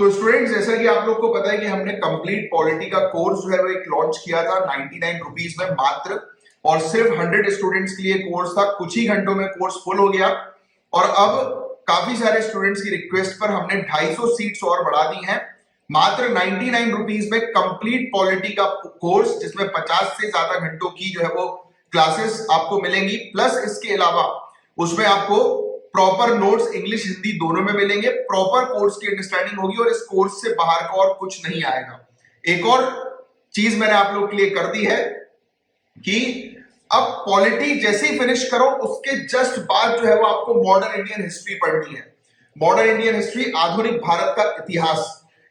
तो स्टूडेंट्स, जैसा कि आप लोग को पता है कि हमने कंप्लीट पॉलिटी का कोर्स जो है वो एक लॉन्च किया था 99 रुपीज में मात्र, और सिर्फ 100 स्टूडेंट्स के लिए कोर्स था। कुछ ही घंटों में कोर्स फुल हो गया और अब काफी सारे स्टूडेंट्स की रिक्वेस्ट पर हमने 250 सीट्स और बढ़ा दी हैं। मात्र 99 रुपीज में कंप्लीट पॉलिटी का कोर्स, जिसमें 50 से ज्यादा घंटों की जो है वो क्लासेस आपको मिलेंगी, प्लस इसके अलावा उसमें आपको प्रॉपर नोट्स इंग्लिश हिंदी दोनों में मिलेंगे, प्रॉपर कोर्स की अंडरस्टैंडिंग होगी और इस कोर्स से बाहर का और कुछ नहीं आएगा। एक और चीज मैंने आप लोग के लिए कर दी है कि अब पॉलिटी जैसे ही फिनिश करो उसके जस्ट बाद जो है वो आपको मॉडर्न इंडियन हिस्ट्री पढ़नी है। मॉडर्न इंडियन हिस्ट्री, आधुनिक भारत का इतिहास,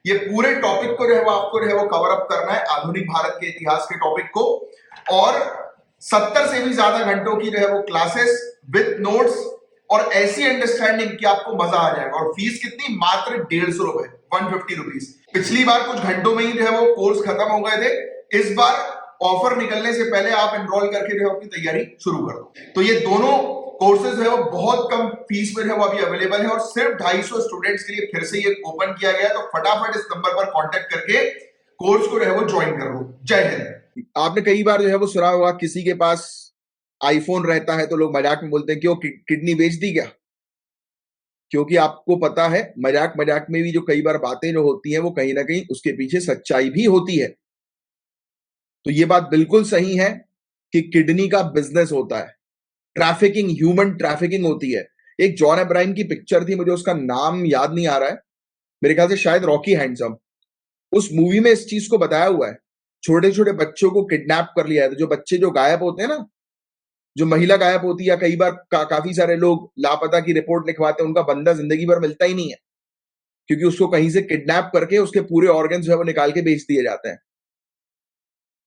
ये पूरे टॉपिक को जो है वो आपको जो है वो कवर अप करना है, आधुनिक भारत के इतिहास के टॉपिक को। और 70 से भी ज्यादा घंटों की जो है वो क्लासेस विद नोट्स और ऐसी अंडरस्टैंडिंग कि आपको मजा आ जाएगा। और फीस कितनी? मात्र 150 रुपए, 150 रुपीज। पिछली बार कुछ घंटों में ही जो है वो कोर्स खत्म हो गए थे। इस बार ऑफर निकलने से पहले आप एनरोल करके जो है अपनी तैयारी शुरू कर दो। तो ये दोनों कोर्सेज जो है वो बहुत कम फीस में जो है वो अभी अवेलेबल है और सिर्फ 250 स्टूडेंट्स के लिए फिर से ये ओपन किया गया है। तो फटाफट इस नंबर पर कांटेक्ट करके कोर्स को जो है वो ज्वाइन कर लो। जय हिंद। आपने कई बार जो है वो सुना होगा, किसी के पास आईफोन रहता है तो लोग मजाक में बोलते हैं कि वो किडनी बेच दी क्या? क्योंकि आपको पता है मजाक मजाक में भी जो कई बार बातें जो होती हैं वो कहीं ना कहीं उसके पीछे सच्चाई भी होती है। तो ये बात बिल्कुल सही है कि किडनी का बिजनेस होता है, ट्रैफिकिंग, ह्यूमन ट्रैफिकिंग होती है। एक जॉन अब्राहम की पिक्चर थी, मुझे उसका नाम याद नहीं आ रहा है, मेरे ख्याल से शायद रॉकी हैंडसम। उस मूवी में इस चीज को बताया हुआ है। छोटे छोटे बच्चों को किडनैप कर लिया है। तो जो बच्चे जो गायब होते हैं ना, जो महिला गायब होती है, या कई बार काफी सारे लोग लापता की रिपोर्ट लिखवाते हैं, उनका बंदा जिंदगी भर मिलता ही नहीं है, क्योंकि उसको कहीं से किडनैप करके उसके पूरे ऑर्गन जो है वो निकाल के बेच दिए जाते हैं।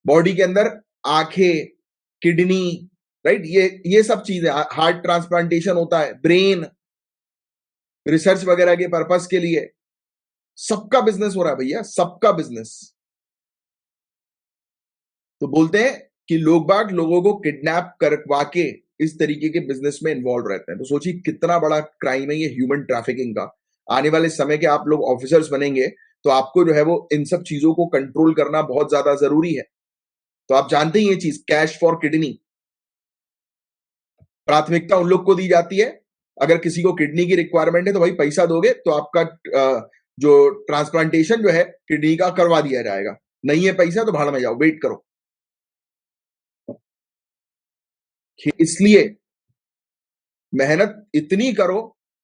बॉडी के अंदर आंखें, किडनी, राइट, ये सब चीजें, हार्ट ट्रांसप्लांटेशन होता है, ब्रेन, रिसर्च वगैरह के पर्पस के लिए सबका बिजनेस हो रहा है भैया, सबका बिजनेस। तो बोलते हैं कि लोग बाग लोगों को किडनैप करवा के इस तरीके के बिजनेस में इन्वॉल्व रहते हैं। तो सोचिए कितना बड़ा क्राइम है ये ह्यूमन ट्रैफिकिंग का। आने वाले समय के आप लोग ऑफिसर्स बनेंगे तो आपको जो है वो इन सब चीजों को कंट्रोल करना बहुत ज्यादा जरूरी है। तो आप जानते ही ये चीज, कैश फॉर किडनी, प्राथमिकता उन लोग को दी जाती है। अगर किसी को किडनी की रिक्वायरमेंट है तो भाई पैसा दोगे तो आपका जो ट्रांसप्लांटेशन जो है किडनी का करवा दिया जाएगा। नहीं है पैसा तो भाड़ में जाओ, वेट करो। इसलिए मेहनत इतनी करो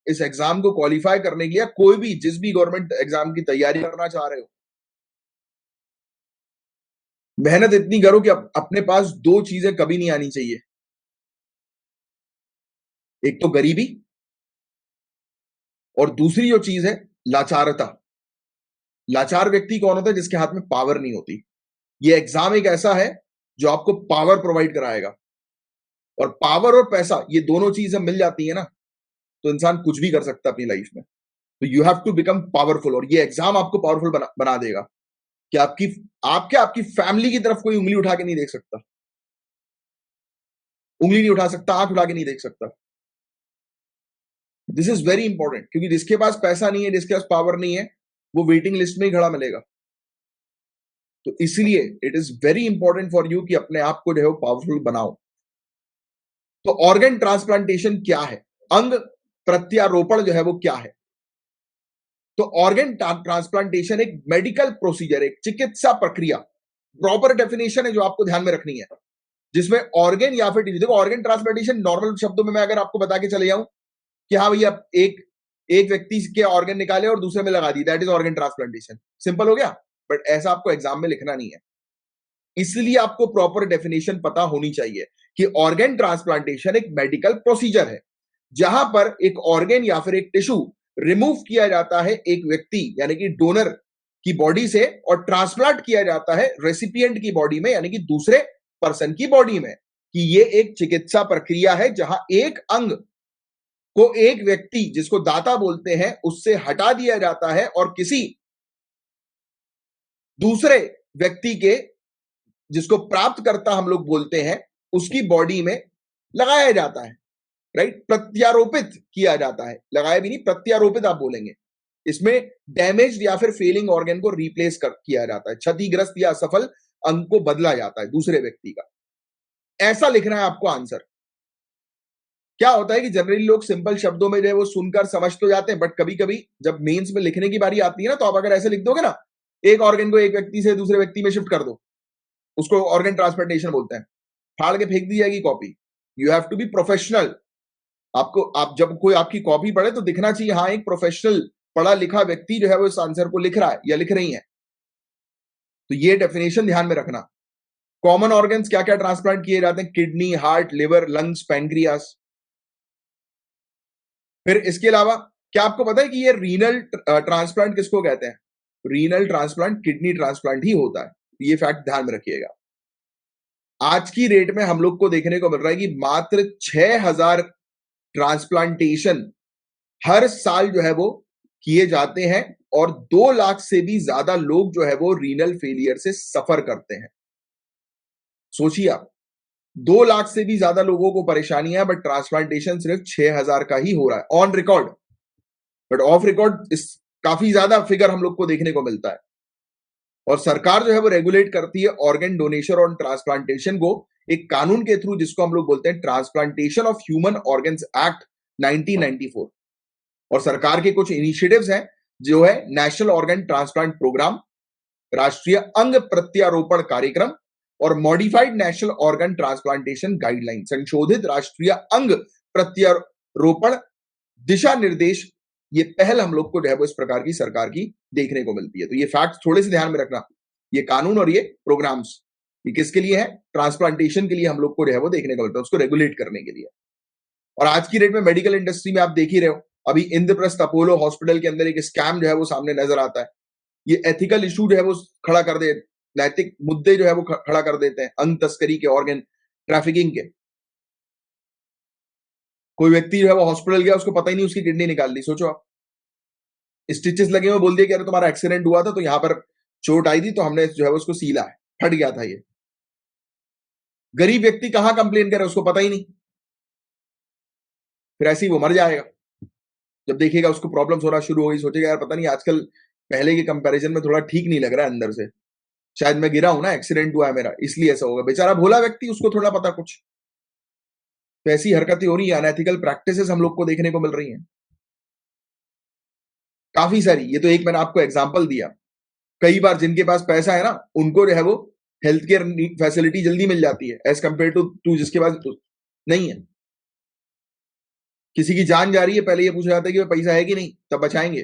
इस एग्जाम को क्वालिफाई करने के लिए। कोई भी, जिस भी गवर्नमेंट एग्जाम की तैयारी करना चाह रहे हो, मेहनत इतनी करो कि अपने पास दो चीजें कभी नहीं आनी चाहिए। एक तो गरीबी, और दूसरी जो चीज है लाचारता। लाचार व्यक्ति कौन होता है? जिसके हाथ में पावर नहीं होती। ये एग्जाम एक ऐसा है जो आपको पावर प्रोवाइड कराएगा। और पावर और पैसा, ये दोनों चीजें मिल जाती है ना, तो इंसान कुछ भी कर सकता है अपनी लाइफ में। तो you have to become powerful, और ये एग्जाम आपको पावरफुल बना देगा कि आपकी फैमिली की तरफ कोई उंगली उठा के नहीं देख सकता, उंगली नहीं उठा सकता, आंख उठा के नहीं देख सकता। दिस इज वेरी इंपॉर्टेंट, क्योंकि जिसके पास पैसा नहीं है, जिसके पास पावर नहीं है, वो वेटिंग लिस्ट में ही खड़ा मिलेगा। तो इसलिए it is very important for you कि अपने आप को जो है वो पावरफुल बनाओ। तो ऑर्गन ट्रांसप्लांटेशन क्या है? अंग प्रत्यारोपण जो है वो क्या है? तो ऑर्गन ट्रांसप्लांटेशन एक मेडिकल प्रोसीजर, एक चिकित्सा प्रक्रिया, प्रॉपर डेफिनेशन है जो आपको ध्यान में रखनी है, जिसमें ऑर्गन या फिर टिश्यू, देखो ऑर्गन ट्रांसप्लांटेशन नॉर्मल शब्दों में मैं अगर आपको बता के चले जाऊं कि हाँ भैया एक व्यक्ति के ऑर्गन निकाले और दूसरे में लगा दी, that is organ transplantation, simple हो गया। बट ऐसा आपको एग्जाम में लिखना नहीं है। इसलिए आपको प्रॉपर डेफिनेशन पता होनी चाहिए कि ऑर्गन ट्रांसप्लांटेशन एक मेडिकल प्रोसीजर है, जहां पर एक ऑर्गन या फिर एक टिश्यू रिमूव किया जाता है एक व्यक्ति यानी कि डोनर की बॉडी से, और ट्रांसप्लांट किया जाता है रेसिपिएंट की बॉडी में यानी कि दूसरे पर्सन की बॉडी में। कि ये एक चिकित्सा प्रक्रिया है जहां एक अंग को एक व्यक्ति, जिसको दाता बोलते हैं, उससे हटा दिया जाता है और किसी दूसरे व्यक्ति के, जिसको प्राप्त करता हम लोग बोलते हैं, उसकी बॉडी में लगाया जाता है, राइट, प्रत्यारोपित किया जाता है। लगाया भी नहीं, प्रत्यारोपित आप बोलेंगे। इसमें डैमेज या फिर फेलिंग ऑर्गन को रिप्लेस किया जाता है, क्षतिग्रस्त या असफल अंग को बदला जाता है दूसरे व्यक्ति का। ऐसा लिखना है आपको आंसर। क्या होता है कि जनरली लोग सिंपल शब्दों में जो है वो सुनकर समझ तो जाते हैं, बट कभी कभी जब मेंस में लिखने की बारी आती है ना, तो आप अगर ऐसे लिख दोगे ना, एक ऑर्गन को एक व्यक्ति से दूसरे व्यक्ति में शिफ्ट कर दो, उसको ऑर्गन ट्रांसप्लांटेशन बोलते हैं, फाड़ के फेंक दी जाएगी copy. You have to be professional. आपको, आप जब कोई आपकी कॉपी पढ़े तो दिखना चाहिए हाँ एक प्रोफेशनल पढ़ा लिखा व्यक्ति जो है वो इस आंसर को लिख रहा है या लिख रही है। तो ये डेफिनेशन ध्यान में रखना। कॉमन ऑर्गन्स क्या क्या ट्रांसप्लांट किए जाते हैं? Kidney, heart, liver, lungs, pancreas. फिर इसके अलावा क्या आपको पता है कि ये रीनल ट्रांसप्लांट किसको कहते हैं? रीनल ट्रांसप्लांट किडनी ट्रांसप्लांट ही होता है। ये फैक्ट ध्यान में रखिएगा। आज की रेट में हम लोग को देखने को मिल रहा है कि मात्र 6000 ट्रांसप्लांटेशन हर साल जो है वो किए जाते हैं, और 2 लाख से भी ज्यादा लोग जो है वो रीनल फेलियर से सफर करते हैं। सोचिए आप, 2 लाख से भी ज्यादा लोगों को परेशानी है, बट ट्रांसप्लांटेशन सिर्फ 6000 का ही हो रहा है on record. But of record इस काफी ज्यादा फिगर हम लोग को देखने को मिलता है। और सरकार जो है वो रेगुलेट करती है ऑर्गन डोनेशन और ट्रांसप्लांटेशन को एक कानून के थ्रू, जिसको हम लोग बोलते हैं transplantation of human organs act 1994। और सरकार के कुछ इनिशिएटिव्स हैं जो है नेशनल ऑर्गन ट्रांसप्लांट प्रोग्राम, राष्ट्रीय अंग प्रत्यारोपण कार्यक्रम और modified national organ transplantation guideline, संशोधित राष्ट्रीय अंग प्रत्यारोपण दिशा निर्देश। ये पहल हम लोग को जो है वो इस प्रकार की सरकार की देखने को मिलती है। तो ये फैक्ट थोड़े से ध्यान में रखना। ये कानून और ये प्रोग्राम्स, ये किसके लिए है? ट्रांसप्लांटेशन के लिए हम लोग को जो है वो देखने को मिलता है, उसको रेगुलेट करने के लिए। और आज की डेट में मेडिकल इंडस्ट्री में आप देख ही रहे हो, अभी इंद्रप्रस्थ अपोलो हॉस्पिटल के अंदर एक स्कैम जो है वो सामने नजर आता है। ये एथिकल इशू जो है वो खड़ा कर दे, नैतिक मुद्दे जो है वो खड़ा कर देते हैं अंग तस्करी के, ऑर्गन ट्रैफिकिंग के। कोई व्यक्ति जो है वो हॉस्पिटल गया, उसको पता ही नहीं उसकी किडनी निकाल दी। सोचो आप, स्टिचेस लगे हुए, बोल दिया कि अरे तुम्हारा एक्सीडेंट हुआ था तो यहां पर चोट आई थी तो हमने जो है उसको सीला है, फट गया था ये। गरीब व्यक्ति कहां कंप्लेन करे, उसको पता ही नहीं, फिर ऐसे ही वो मर जाएगा। जब देखेगा उसको प्रॉब्लम्स होना शुरू हो गई, सोचेगा यार पता नहीं आजकल पहले के कंपैरिजन में थोड़ा ठीक नहीं लग रहा है अंदर से, शायद मैं गिरा हूं ना, एक्सीडेंट हुआ है मेरा इसलिए ऐसा होगा। बेचारा भोला व्यक्ति, उसको थोड़ा पता कुछ। तो ऐसी हरकतें हो रही है, अनएथिकल प्रैक्टिसेस हम लोग को देखने को मिल रही हैं काफी सारी। ये तो एक मैंने आपको एग्जांपल दिया। कई बार जिनके पास पैसा है ना, उनको जो है वो हेल्थ केयर फैसिलिटी जल्दी मिल जाती है एज कंपेयर टू जिसके पास नहीं है। किसी की जान जा रही है, पहले ये पूछा जाता है कि पैसा है कि नहीं, तब बचाएंगे,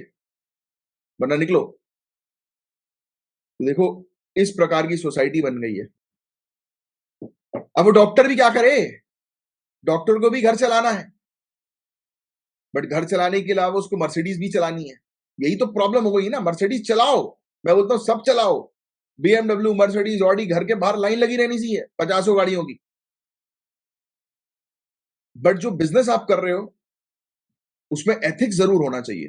वरना निकलो। तो देखो इस प्रकार की सोसाइटी बन गई है। अब वो डॉक्टर भी क्या करे, डॉक्टर को भी घर चलाना है, बट घर चलाने के अलावा उसको मर्सिडीज भी चलानी है। यही तो प्रॉब्लम हो गई ना। मर्सिडीज चलाओ, मैं बोलता हूं सब चलाओ, बीएमडब्ल्यू, मर्सिडीज, ऑडी, घर के बाहर लाइन लगी रहनी चाहिए 50 गाड़ियों की। बट जो बिजनेस आप कर रहे हो उसमें एथिक्स जरूर होना चाहिए,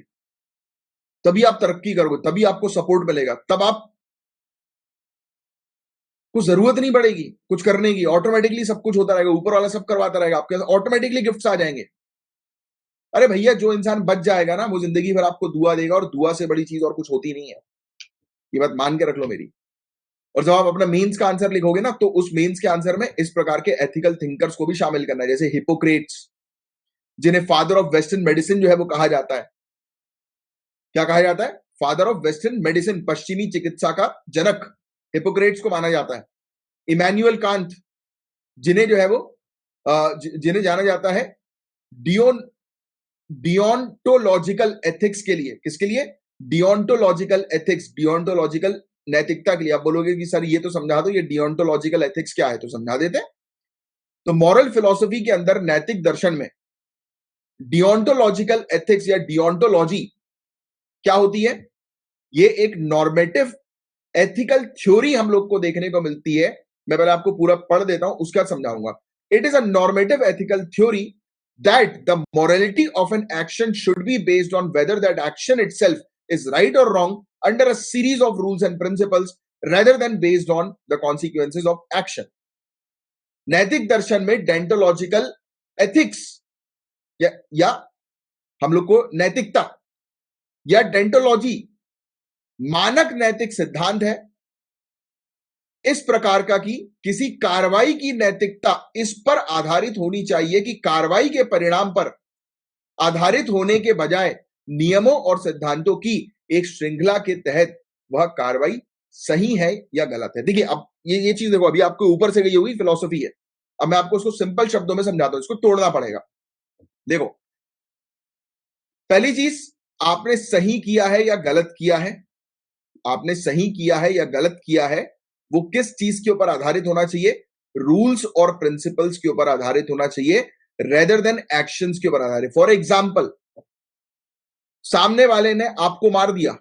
तभी आप तरक्की करोगे, तभी आपको सपोर्ट मिलेगा, तब आप को जरूरत नहीं पड़ेगी कुछ करने की, ऑटोमेटिकली सब कुछ होता रहेगा, ऊपर वाला सब करवाता रहेगा, आपके ऑटोमेटिकली गिफ्ट्स आ जाएंगे। अरे भैया, जो इंसान बच जाएगा ना, वो जिंदगी भर आपको दुआ देगा, और दुआ से बड़ी चीज और कुछ होती नहीं है। ये बात मान के रख लो मेरी। और जब आप अपना मेंस का आंसर लिखोगे ना, तो उस मेंस के आंसर में इस प्रकार के एथिकल थिंकर्स को भी शामिल करना है, जैसे हिपोक्रेट्स, जिन्हें फादर ऑफ वेस्टर्न मेडिसिन जो है वो कहा जाता है। क्या कहा जाता है? फादर ऑफ वेस्टर्न मेडिसिन, पश्चिमी चिकित्सा का जनक हिपोक्रेट्स को माना जाता है। इमैनुअल कांत, जिन्हें जो है वो जिन्हें जाना जाता है डियोन डियोंटोलॉजिकल एथिक्स के लिए। किसके लिए? डियोंटोलॉजिकल एथिक्स, डियोंटोलॉजिकल नैतिकता के लिए। आप बोलोगे कि सर ये तो समझा दो, ये डियोंटोलॉजिकल एथिक्स क्या है, तो समझा देते हैं। तो मॉरल फिलॉसफी के अंदर, नैतिक दर्शन में डियोंटोलॉजिकल एथिक्स या डियोंटोलॉजी क्या होती है? ये एक नॉर्मेटिव एथिकल थ्योरी हम लोग को देखने को मिलती है। मैं पहले आपको पूरा पढ़ देता हूं, उसका समझाऊंगा। It is a normative ethical theory that the morality of an action should be based on whether that action itself is right or wrong under a series of rules and principles rather than based on the consequences of action. नैतिक दर्शन में या dentology मानक नैतिक सिद्धांत है इस प्रकार का कि किसी कार्रवाई की नैतिकता इस पर आधारित होनी चाहिए कि कार्रवाई के परिणाम पर आधारित होने के बजाय नियमों और सिद्धांतों की एक श्रृंखला के तहत वह कार्रवाई सही है या गलत है। देखिए अब ये चीज देखो, अभी आपको ऊपर से गई होगी फिलॉसफी है, अब मैं आपको उसको सिंपल शब्दों में समझाता हूं, इसको तोड़ना पड़ेगा। देखो, पहली चीज, आपने सही किया है या गलत किया है, आपने सही किया है या गलत किया है, वो किस चीज के ऊपर आधारित होना चाहिए? रूल्स और प्रिंसिपल्स के ऊपर आधारित होना चाहिए, रेदर देन एक्शंस के ऊपर आधारित। फॉर एग्जाम्पल, सामने वाले ने आपको मार दिया,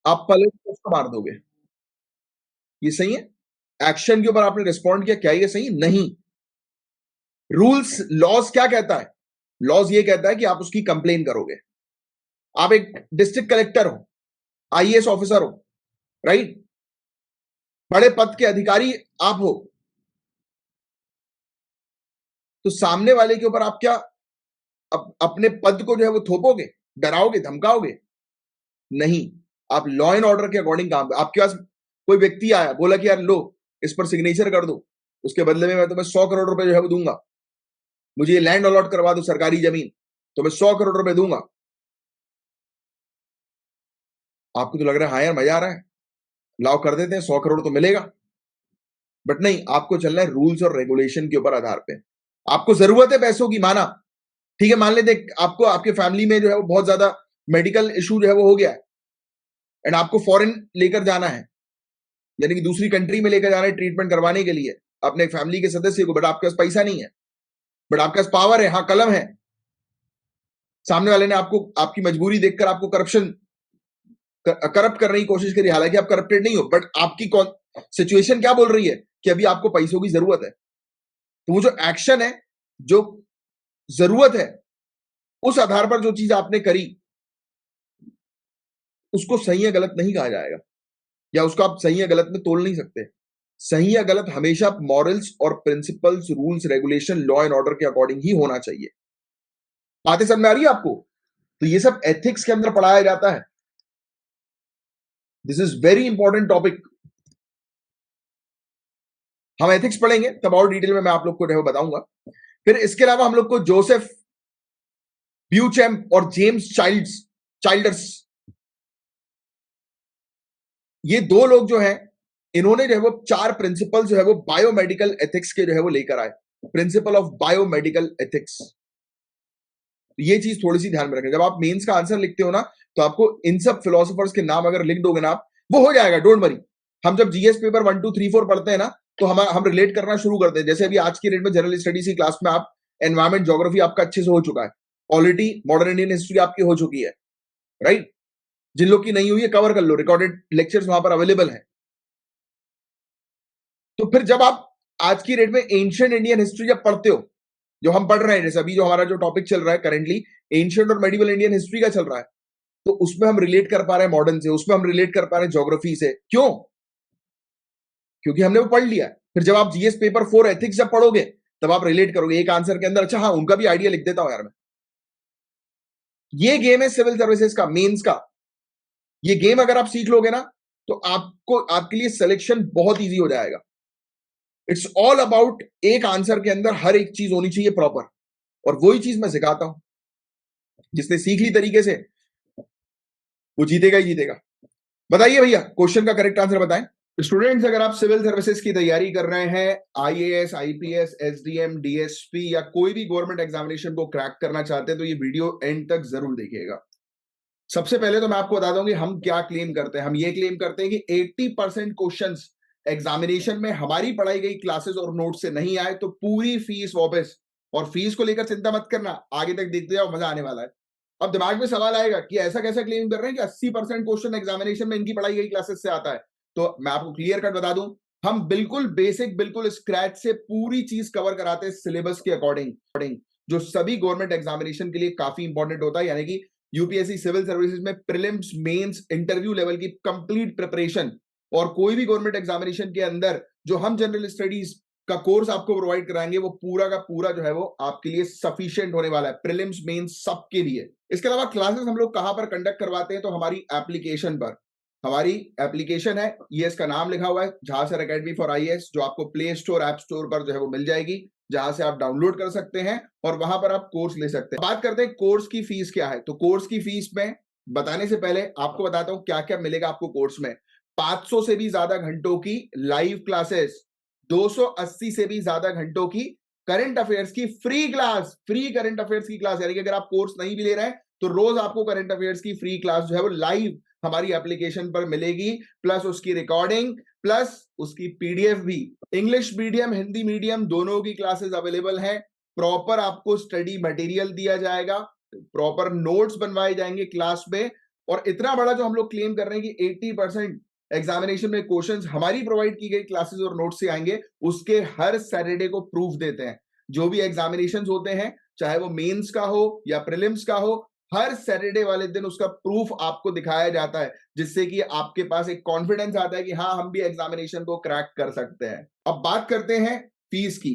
आप पलट के उसको मार दोगे, ये सही है? एक्शन के ऊपर आपने रिस्पॉन्ड किया, क्या ये सही? नहीं। रूल्स, लॉज क्या कहता है? लॉज ये कहता है कि आप उसकी कंप्लेन करोगे। आप एक डिस्ट्रिक्ट कलेक्टर हो, आईएएस ऑफिसर हो, राइट, बड़े पद के अधिकारी आप हो, तो सामने वाले के ऊपर आप क्या अपने पद को जो है वो थोपोगे, डराओगे, धमकाओगे? नहीं। आप लॉ एंड ऑर्डर के अकॉर्डिंग काम, आपके पास कोई व्यक्ति आया, बोला कि यार लो इस पर सिग्नेचर कर दो, उसके बदले में मैं तुम्हें 100 करोड़ रुपए जो है वो दूंगा, मुझे ये लैंड अलॉट करवा दो, सरकारी जमीन, तो मैं 100 करोड़ रुपए दूंगा। आपको तो लग रहा है हाँ यार मजा आ रहा है, लाओ कर देते हैं, 100 करोड़ तो मिलेगा। बट नहीं, आपको चलना है रूल्स और रेगुलेशन के ऊपर आधार पे। आपको जरूरत है पैसों की, माना, ठीक है, मान लेते आपको आपके फैमिली में जो है वो बहुत ज्यादा मेडिकल इशू जो है वो हो गया है एंड आपको फॉरेन लेकर जाना है, यानी कि दूसरी कंट्री में लेकर जाना है ट्रीटमेंट करवाने के लिए अपने फैमिली के सदस्य को, बट आपके पास पैसा नहीं है, बट आपके पास पावर है, हाँ कलम है। सामने वाले ने आपको आपकी मजबूरी देखकर आपको करप्ट करने की कोशिश करी, हालांकि आप करप्टेड नहीं हो, बट आपकी सिचुएशन क्या बोल रही है कि अभी आपको पैसों की जरूरत है। तो वो जो एक्शन है, जो जरूरत है, उस आधार पर जो चीज आपने करी, उसको सही या गलत नहीं कहा जाएगा, या उसको आप सही या गलत में तोल नहीं सकते। सही या गलत हमेशा मॉरल्स और principles, rules, regulation, law and order के अकॉर्डिंग ही होना चाहिए। बातें समझ में आ रही है आपको? तो ये सब एथिक्स के अंदर पढ़ाया जाता है। This is very important topic. हम एथिक्स पढ़ेंगे तब और डिटेल में मैं आप लोग को बताऊंगा। फिर इसके अलावा हम लोग को जोसेफ ब्यूचैम्प और जेम्स चाइल्डर्स, ये दो लोग जो हैं, इन्होंने जो है वो 4 प्रिंसिपल जो है वो बायोमेडिकल एथिक्स के जो है वो लेकर आए, प्रिंसिपल ऑफ बायोमेडिकल एथिक्स। ये चीज थोड़ी सी ध्यान में रखें, जब आप मेंस का आंसर लिखते हो ना, तो आपको इन सब फिलोसोफर्स के नाम अगर लिख दोगे ना आप, वो हो जाएगा, डोंट वरी। हम जब जीएस पेपर 1 2 3 4 पढ़ते हैं ना, तो हम रिलेट करना शुरू करते हैं। जैसे अभी आज की डेट में जनरल स्टडीज की क्लास में आप एनवायरमेंट, ज्योग्राफी आपका अच्छे से हो चुका है, पॉलिटी, मॉडर्न इंडियन हिस्ट्री आपकी हो चुकी है, राइट। जिन लोग की नहीं हुई है कवर कर लो, रिकॉर्डेड लेक्चर्स वहां पर अवेलेबल है। तो फिर जब आप आज की डेट में एंशिएंट इंडियन हिस्ट्री जब पढ़ते हो, जो हम पढ़ रहे हैं, जैसे अभी जो हमारा जो टॉपिक चल रहा है करेंटली, एंशिएंट और मेडिवल इंडियन हिस्ट्री का चल रहा है, तो उसमें हम रिलेट कर पा रहे हैं मॉडर्न से, उसमें हम रिलेट कर पा रहे हैं ज्योग्राफी से। क्यों? क्योंकि हमने वो पढ़ लिया है। फिर जब आप जीएस पेपर 4 एथिक्स जब पढ़ोगे, तब आप रिलेट करोगे एक आंसर के अंदर, अच्छा हाँ उनका भी आइडिया लिख देता हूं यार मैं। ये गेम है सिविल सर्विसेज का, मेंस का। ये गेम अगर आप सीख लोगे ना, तो आपको, आपके लिए सिलेक्शन बहुत इजी हो जाएगा। इट्स ऑल अबाउट एक आंसर के अंदर हर एक चीज होनी चाहिए प्रॉपर, और वही चीज मैं सिखाता हूं। जिसने सीख ली तरीके से, वो जीतेगा ही जीतेगा। बताइए भैया, क्वेश्चन का करेक्ट आंसर बताएं। स्टूडेंट्स, अगर आप सिविल सर्विसेज की तैयारी कर रहे हैं, आईएएस, आईपीएस, एसडीएम, डीएसपी या कोई भी गवर्नमेंट एग्जामिनेशन को क्रैक करना चाहते हैं, तो ये वीडियो एंड तक जरूर देखिएगा। सबसे पहले तो मैं आपको बता दूं कि हम क्या क्लेम करते हैं। हम ये क्लेम करते हैं कि 80% क्वेश्चंस एग्जामिनेशन में हमारी पढ़ाई गई क्लासेस और नोट से नहीं आए तो पूरी फीस वापस। और फीस को लेकर चिंता मत करना, आगे तक देखते जाओ, मजा आने वाला है। अब दिमाग में सवाल आएगा कि ऐसा कैसा क्लेम कर रहे हैं कि 80% क्वेश्चन एग्जामिनेशन में इनकी पढ़ाई गई क्लासेस से आता है। तो मैं आपको क्लियर कट बता दूं, हम बिल्कुल बेसिक, बिल्कुल स्क्रैच से पूरी चीज कवर कराते हैं सिलेबस के अकॉर्डिंग, जो सभी गवर्नमेंट एग्जामिनेशन के लिए काफी इंपॉर्टेंट होता है। यानी कि यूपीएससी सिविल सर्विसेज में प्रीलिम्स, मेंस, इंटरव्यू लेवल की कंप्लीट प्रिपरेशन, और कोई भी गवर्नमेंट एग्जामिनेशन के अंदर जो हम जनरल स्टडीज का कोर्स आपको प्रोवाइड कराएंगे, वो पूरा का पूरा जो है वो आपके लिए सफिशिएंट होने वाला है, प्रीलिम्स मेंस सबके लिए। इसके अलावा क्लासेस हम लोग कहां पर कंडक्ट करवाते हैं, तो हमारी एप्लीकेशन पर। हमारी एप्लीकेशन है, ये इसका नाम लिखा हुआ है झांसर एकेडमी फॉर आईएएस, जो आपको प्ले स्टोर, ऐप स्टोर पर जो है वो मिल जाएगी, जहां से आप डाउनलोड कर सकते हैं और वहां पर आप कोर्स ले सकते हैं। बात करते हैं कोर्स की फीस क्या है। तो कोर्स की फीस में बताने से पहले आपको बताता हूं क्या क्या मिलेगा आपको कोर्स में। 500 से भी ज्यादा घंटों की लाइव क्लासेस, 280 से भी ज्यादा घंटों की करंट अफेयर्स की free class, free current affairs की क्लास, यानी कि अगर आप कोर्स नहीं भी ले रहे हैं तो रोज आपको करंट अफेयर्स की फ्री क्लास जो है वो लाइव हमारी एप्लीकेशन पर मिलेगी, प्लस उसकी रिकॉर्डिंग, प्लस उसकी पीडीएफ भी। इंग्लिश मीडियम, हिंदी मीडियम दोनों की क्लासेस अवेलेबल हैं। प्रॉपर आपको स्टडी मटेरियल दिया जाएगा, प्रॉपर नोट्स बनवाए जाएंगे क्लास में। और इतना बड़ा जो हम लोग क्लेम कर रहे हैं कि 80% एग्जामिनेशन में क्वेश्चंस हमारी प्रोवाइड की गई क्लासेस और नोट से आएंगे, उसके हर सैटरडे को प्रूफ देते हैं। जो भी एग्जामिनेशंस होते हैं, चाहे वो मेंस का हो या प्रीलिम्स का हो, हर सैटरडे वाले दिन उसका प्रूफ आपको दिखाया जाता है, जिससे कि आपके पास एक कॉन्फिडेंस आता है कि हाँ, हम भी एग्जामिनेशन को क्रैक कर सकते हैं। अब बात करते हैं फीस की।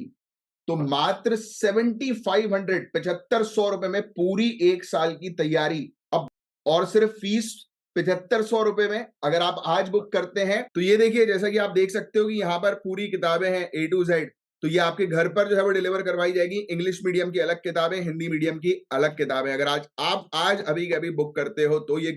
तो मात्र 7500, 7500 में पूरी एक साल की तैयारी। अब और सिर्फ फीस 7500 में अगर आप आज बुक करते हैं, तो ये देखिए, जैसा कि आप देख सकते हो कि यहां पर पूरी किताबें हैं A to Z। तो ये आपके घर पर जो है वो डिलीवर करवाई जाएगी। इंग्लिश मीडियम की अलग किताबें, हिंदी मीडियम की अलग किताबें। अगर आज अभी के अभी बुक करते हो तो ये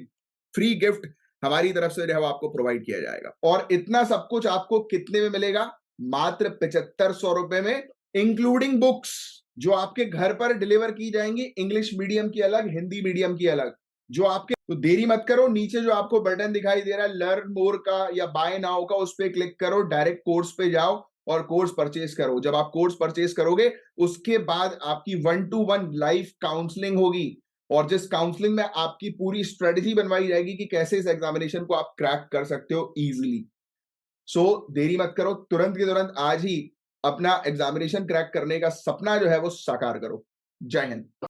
फ्री गिफ्ट हमारी तरफ से जो है वो आपको प्रोवाइड किया जाएगा। और इतना सब कुछ आपको कितने में मिलेगा? मात्र 7500 में, इंक्लूडिंग बुक्स जो आपके घर पर डिलीवर की जाएंगी, इंग्लिश मीडियम की अलग, हिंदी मीडियम की अलग। जो आपके, तो देरी मत करो, नीचे जो आपको बटन दिखाई दे रहा है लर्न मोर का या बाय नाउ का, उस पर क्लिक करो, डायरेक्ट कोर्स पे जाओ और कोर्स परचेज करो। जब आप कोर्स परचेज करोगे, उसके बाद आपकी 1-to-1 लाइव काउंसलिंग होगी, और जिस काउंसलिंग में आपकी पूरी स्ट्रेटेजी बनवाई जाएगी कि कैसे इस एग्जामिनेशन को आप क्रैक कर सकते हो इजीली। सो देरी मत करो, तुरंत के तुरंत आज ही अपना एग्जामिनेशन क्रैक करने का सपना जो है वो साकार करो। जय हिंद।